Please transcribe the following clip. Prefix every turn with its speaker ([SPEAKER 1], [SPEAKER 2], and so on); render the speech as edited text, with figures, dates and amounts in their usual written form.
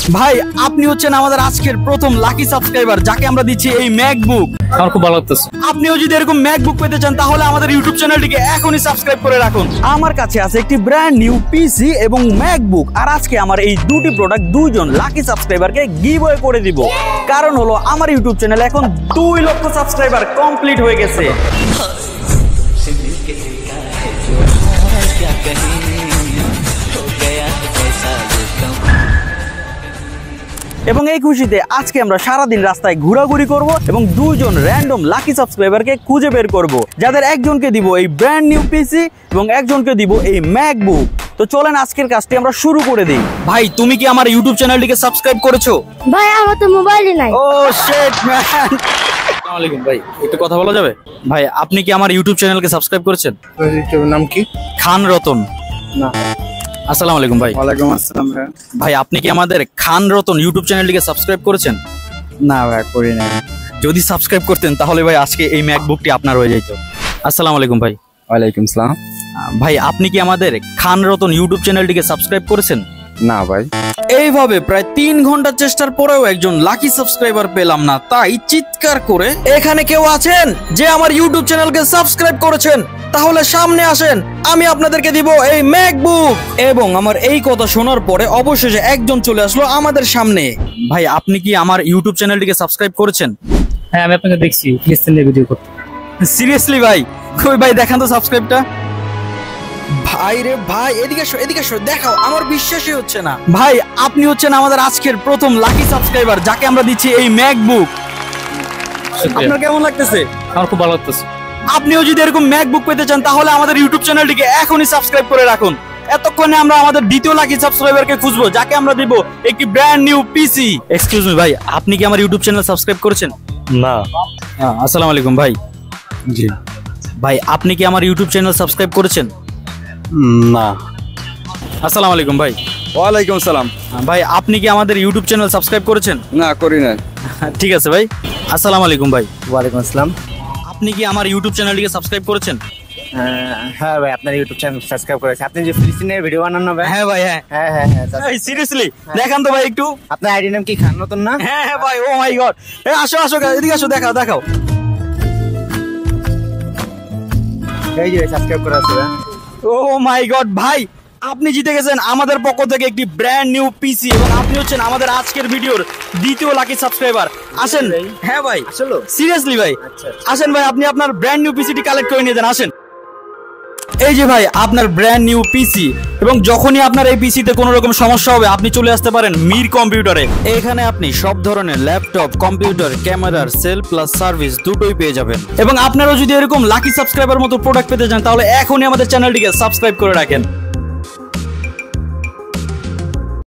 [SPEAKER 1] ভাই আপনি হচ্ছেন আমাদের আজকের প্রথম লাকি সাবস্ক্রাইবার যাকে আমরা দিচ্ছি এই ম্যাকবুক।
[SPEAKER 2] আমার খুব ভালো লাগতেছে।
[SPEAKER 1] আপনিও যদি এরকম ম্যাকবুক পেতে চান তাহলে আমাদের ইউটিউব চ্যানেলটিকে এখনই সাবস্ক্রাইব করে রাখুন। আমার কাছে আছে একটি ব্র্যান্ড নিউ পিসি এবং ম্যাকবুক, আর আজকে আমার এই দুটি প্রোডাক্ট দুইজন লাকি সাবস্ক্রাইবারকে গিভঅ্যাওয়ে করে দিব। কারণ হলো আমার ইউটিউব চ্যানেলে এখন 2 লক্ষ সাবস্ক্রাইবার কমপ্লিট হয়ে গেছে। এবং এই খুশিতে আজকে আমরা সারাদিন রাস্তায় ঘোরাঘুরি করব এবং দুইজন র্যান্ডম লাকি সাবস্ক্রাইবারকে খুঁজে বের করব, যাদের একজনকে দিব এই ব্র্যান্ড নিউ পিসি এবং একজনকে দিব এই ম্যাকবুক। তো চলেন আজকের কাজটি আমরা শুরু করে দিই। ভাই তুমি কি আমার ইউটিউব চ্যানেলটিকে সাবস্ক্রাইব করেছো?
[SPEAKER 3] ভাই আমার তো মোবাইলই নাই।
[SPEAKER 1] ও শিট ম্যান। আসসালামু আলাইকুম ভাই, একটু কথা বলা যাবে? ভাই আপনি কি আমার ইউটিউব চ্যানেলকে সাবস্ক্রাইব করেছেন?
[SPEAKER 4] নাম কি?
[SPEAKER 1] খান রতন। না। আসসালামু আলাইকুম ভাই।
[SPEAKER 4] ওয়ালাইকুম আসসালাম ভাই।
[SPEAKER 1] ভাই আপনি কি আমাদের খান রতন ইউটিউব চ্যানেলটিকে সাবস্ক্রাইব করেছেন?
[SPEAKER 4] না ভাই করি না।
[SPEAKER 1] যদি সাবস্ক্রাইব করতেন তাহলে ভাই আজকে এই ম্যাকবুকটি আপনার হয়ে যেত। আসসালামু আলাইকুম ভাই।
[SPEAKER 4] ওয়ালাইকুম সালাম।
[SPEAKER 1] ভাই আপনি কি আমাদের খান রতন ইউটিউব চ্যানেলটিকে সাবস্ক্রাইব করেছেন?
[SPEAKER 4] না ভাই।
[SPEAKER 1] এইভাবে প্রায় 3 ঘন্টা চেষ্টার পরেও একজন লাকি সাবস্ক্রাইবার পেলাম না, তাই চিৎকার করে এখানে কেউ আছেন যে আমার ইউটিউব চ্যানেলকে সাবস্ক্রাইব করেছেন? তাহলে সামনে আসেন, আমি আপনাদেরকে দিব এই ম্যাকবুক। এবং আমার এই কথা শোনার পরে অবশেষে একজন চলে আসলো আমাদের সামনে। ভাই আপনি কি আমার ইউটিউব চ্যানেলটিকে সাবস্ক্রাইব করেছেন?
[SPEAKER 2] হ্যাঁ আমি আপনাকে দেখছি ফিলিস্তিন নিয়ে ভিডিও করতে।
[SPEAKER 1] সিরিয়াসলি ভাই? কই ভাই দেখান তো সাবস্ক্রাইবটা। ভাই রে ভাই, এদিকে এসো এদিকে এসো, দেখাও, আমার বিশ্বাসই হচ্ছে না। ভাই আপনি হচ্ছেন আমাদের আজকের প্রথম লাকি সাবস্ক্রাইবার যাকে আমরা দিচ্ছি এই ম্যাকবুক। আপনার কেমন লাগতেছে?
[SPEAKER 2] আমার খুব ভালো লাগতেছে।
[SPEAKER 1] আপনিও যদি এরকম ম্যাকবুক পেতে চান তাহলে আমাদের ইউটিউব চ্যানেলটিকে এখনই সাবস্ক্রাইব করে রাখুন। এতক্ষণে আমরা আমাদের দ্বিতীয় লাকি সাবস্ক্রাইবারকে খুঁজবো যাকে আমরা দিব একটি brand new PC. Excuse me ভাই, আপনি কি আমার ইউটিউব চ্যানেল সাবস্ক্রাইব করেছেন?
[SPEAKER 4] না।
[SPEAKER 1] আসসালামু আলাইকুম ভাই।
[SPEAKER 4] জি
[SPEAKER 1] ভাই আপনি কি আমার ইউটিউব চ্যানেল সাবস্ক্রাইব করেছেন?
[SPEAKER 4] না।
[SPEAKER 1] আসসালামু আলাইকুম ভাই।
[SPEAKER 4] ওয়ালাইকুম সালাম।
[SPEAKER 1] ভাই আপনি কি আমাদের ইউটিউব চ্যানেল সাবস্ক্রাইব করেছেন?
[SPEAKER 4] না করি না।
[SPEAKER 1] ঠিক আছে ভাই। আসসালামু আলাইকুম ভাই।
[SPEAKER 5] ওয়ালাইকুম আসসালাম।
[SPEAKER 1] আপনি কি আমার ইউটিউব চ্যানেলটিকে সাবস্ক্রাইব করেছেন?
[SPEAKER 5] হ্যাঁ ভাই আপনার ইউটিউব চ্যানেল সাবস্ক্রাইব করেছি। আপনি যে ফিলিস্তিনের ভিডিও বানান না ভাই?
[SPEAKER 1] হ্যাঁ ভাই। হ্যাঁ
[SPEAKER 5] হ্যাঁ হ্যাঁ হ্যাঁ।
[SPEAKER 1] সিরিয়াসলি দেখান তো ভাই একটু।
[SPEAKER 5] আপনার আইডি নাম কি খান নতুন না?
[SPEAKER 1] হ্যাঁ হ্যাঁ ভাই। ও মাই গড। আসো আসো এদিকে আসো, দেখাও দেখাও।
[SPEAKER 5] এই যে সাবস্ক্রাইব করা আছে ভাই।
[SPEAKER 1] ও মাই গড ভাই, আপনি জিতে গেছেন আমাদের পক্ষ থেকে একটি ব্র্যান্ড নিউ পিসি এবং আপনি হচ্ছেন আমাদের আজকের ভিডিওর দ্বিতীয় লাকি সাবস্ক্রাইবার। আসেন। হ্যাঁ ভাই
[SPEAKER 5] আসলে
[SPEAKER 1] সিরিয়াসলি ভাই।
[SPEAKER 5] আচ্ছা।
[SPEAKER 1] আসেন ভাই, আপনি আপনার ব্র্যান্ড নিউ পিসিটি কালেক্ট করে নিয়ে যান। আসেন। এই যে ভাই আপনার ব্র্যান্ড নিউ পিসি, এবং যখনই আপনার এই পিসিতে কোনো রকম সমস্যা হবে আপনি চলে আসতে পারেন মির কম্পিউটারে। এখানে আপনি সব ধরনের ল্যাপটপ, কম্পিউটার, ক্যামেরার সেল প্লাস সার্ভিস দুটোই পেয়ে যাবেন। এবং আপনারাও যদি এরকম লাকি সাবস্ক্রাইবার মতো প্রোডাক্ট পেতে চান তাহলে এখনই আমাদের চ্যানেলটিকে সাবস্ক্রাইব করে রাখেন।